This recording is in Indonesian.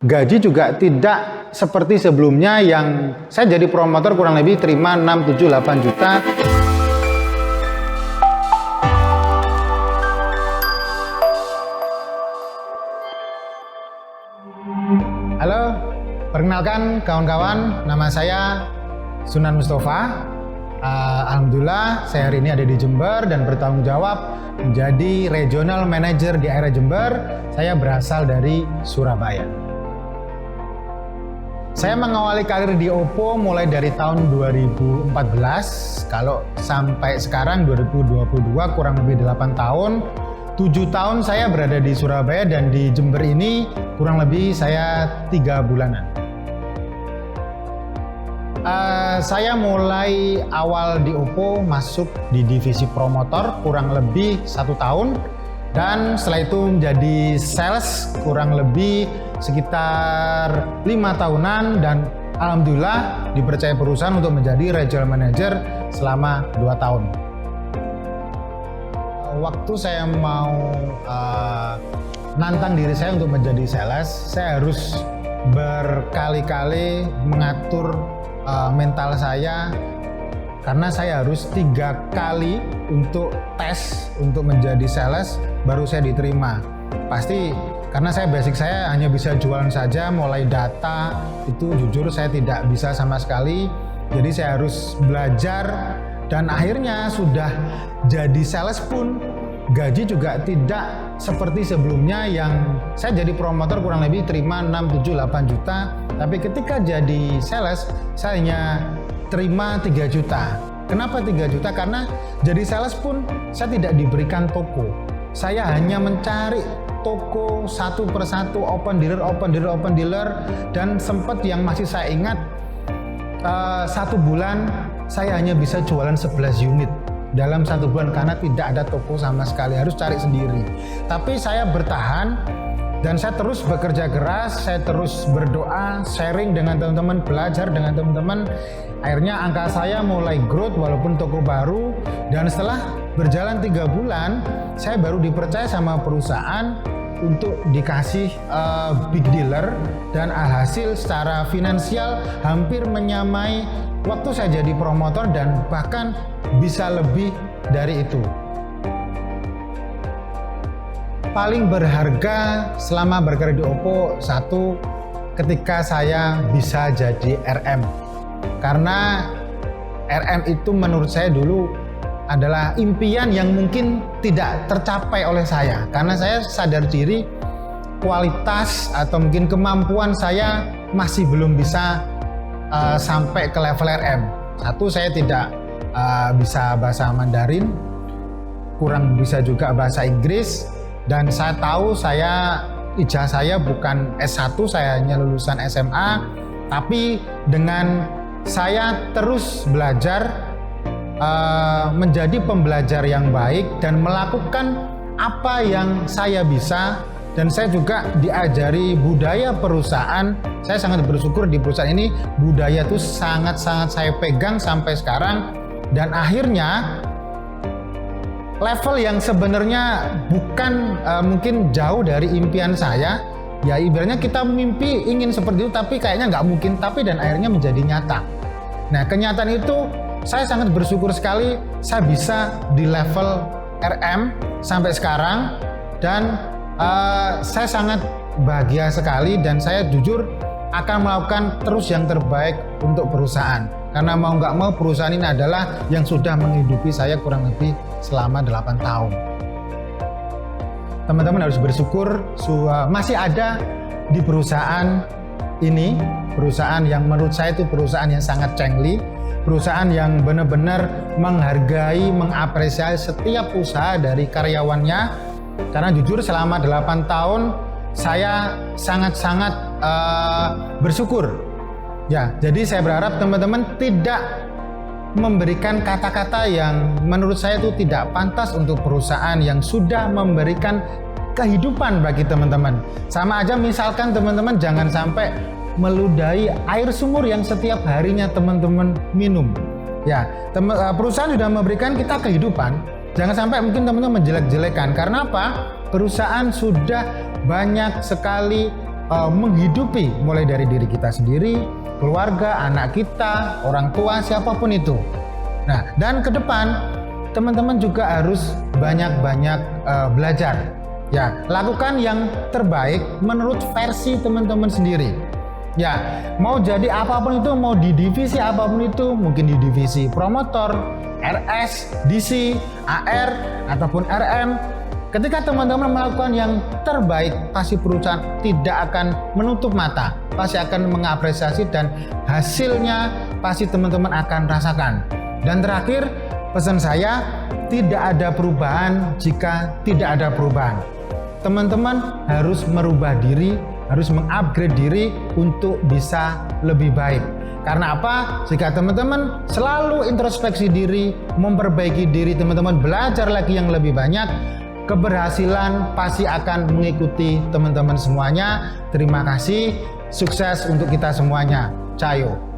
Gaji juga tidak seperti sebelumnya yang saya jadi promotor kurang lebih terima 6, 7, 8 juta. Halo, perkenalkan kawan-kawan, nama saya Sunan Mustafa. Alhamdulillah saya hari ini ada di Jember dan bertanggung jawab menjadi Regional Manager di area Jember. Saya berasal dari Surabaya. Saya mengawali karir di Oppo mulai dari tahun 2014, kalau sampai sekarang 2022 kurang lebih 8 tahun. 7 tahun saya berada di Surabaya dan di Jember ini kurang lebih saya 3 bulanan. Saya mulai awal di Oppo masuk di divisi promotor kurang lebih 1 tahun. Dan setelah itu menjadi sales kurang lebih sekitar 5 tahunan dan alhamdulillah dipercaya perusahaan untuk menjadi regional manager selama 2 tahun. Waktu saya mau nantang diri saya untuk menjadi sales, saya harus berkali-kali mengatur mental saya karena saya harus 3 kali untuk tes untuk menjadi sales baru saya diterima. Pasti karena basic saya hanya bisa jualan saja, mulai data itu jujur saya tidak bisa sama sekali. Jadi saya harus belajar dan akhirnya sudah jadi sales pun gaji juga tidak seperti sebelumnya yang saya jadi promotor kurang lebih terima 6, 7, 8 juta. Tapi ketika jadi sales saya hanya terima 3 juta. Kenapa 3 juta? Karena jadi sales pun saya tidak diberikan toko. Saya hanya mencari toko satu persatu, open dealer, dan sempat yang masih saya ingat 1 bulan saya hanya bisa jualan 11 unit dalam 1 bulan karena tidak ada toko sama sekali, harus cari sendiri. Tapi saya bertahan dan saya terus bekerja keras, saya terus berdoa, sharing dengan teman-teman, belajar dengan teman-teman. Akhirnya angka saya mulai growth walaupun toko baru, dan setelah berjalan 3 bulan saya baru dipercaya sama perusahaan untuk dikasih big dealer, dan alhasil secara finansial hampir menyamai waktu saya jadi promotor dan bahkan bisa lebih dari itu. Paling berharga selama berkarir di Oppo, satu, ketika saya bisa jadi RM. Karena RM itu menurut saya dulu adalah impian yang mungkin tidak tercapai oleh saya. Karena saya sadar diri kualitas atau mungkin kemampuan saya masih belum bisa sampai ke level RM. Satu, saya tidak bisa bahasa Mandarin, kurang bisa juga bahasa Inggris. Dan saya tahu ijazah saya bukan S1, saya hanya lulusan SMA. Tapi dengan saya terus belajar, menjadi pembelajar yang baik dan melakukan apa yang saya bisa, dan saya juga diajari budaya perusahaan. Saya sangat bersyukur di perusahaan ini budaya itu sangat-sangat saya pegang sampai sekarang. Dan akhirnya level yang sebenarnya bukan mungkin jauh dari impian saya, ya ibaratnya kita mimpi ingin seperti itu tapi kayaknya nggak mungkin, tapi dan akhirnya menjadi nyata. Nah, kenyataan itu saya sangat bersyukur sekali saya bisa di level RM sampai sekarang, dan saya sangat bahagia sekali, dan saya jujur akan melakukan terus yang terbaik untuk perusahaan. Karena mau nggak mau perusahaan ini adalah yang sudah menghidupi saya kurang lebih selama 8 tahun. Teman-teman harus bersyukur masih ada di perusahaan ini, perusahaan yang menurut saya itu perusahaan yang sangat cengli, perusahaan yang benar-benar menghargai, mengapresiasi setiap usaha dari karyawannya. Karena jujur selama 8 tahun saya sangat-sangat bersyukur. Ya, jadi saya berharap teman-teman tidak memberikan kata-kata yang menurut saya itu tidak pantas untuk perusahaan yang sudah memberikan kehidupan bagi teman-teman. Sama aja misalkan teman-teman jangan sampai meludahi air sumur yang setiap harinya teman-teman minum. Ya, perusahaan sudah memberikan kita kehidupan. Jangan sampai mungkin teman-teman menjelek-jelekan. Karena apa? Perusahaan sudah banyak sekali menghidupi mulai dari diri kita sendiri, keluarga, anak kita, orang tua, siapapun itu. Nah, dan ke depan teman-teman juga harus banyak-banyak belajar. Ya, lakukan yang terbaik menurut versi teman-teman sendiri. Ya, mau jadi apapun itu, mau di divisi apapun itu, mungkin di divisi promotor, RS, DC, AR, ataupun RM. Ketika teman-teman melakukan yang terbaik, pasti perusahaan tidak akan menutup mata, pasti akan mengapresiasi dan hasilnya pasti teman-teman akan rasakan. Dan terakhir, pesan saya, tidak ada perubahan jika tidak ada perubahan. Teman-teman harus merubah diri, harus mengupgrade diri untuk bisa lebih baik. Karena apa? Jika teman-teman selalu introspeksi diri, memperbaiki diri, teman-teman belajar lagi yang lebih banyak, keberhasilan pasti akan mengikuti teman-teman semuanya. Terima kasih, sukses untuk kita semuanya. Cayo.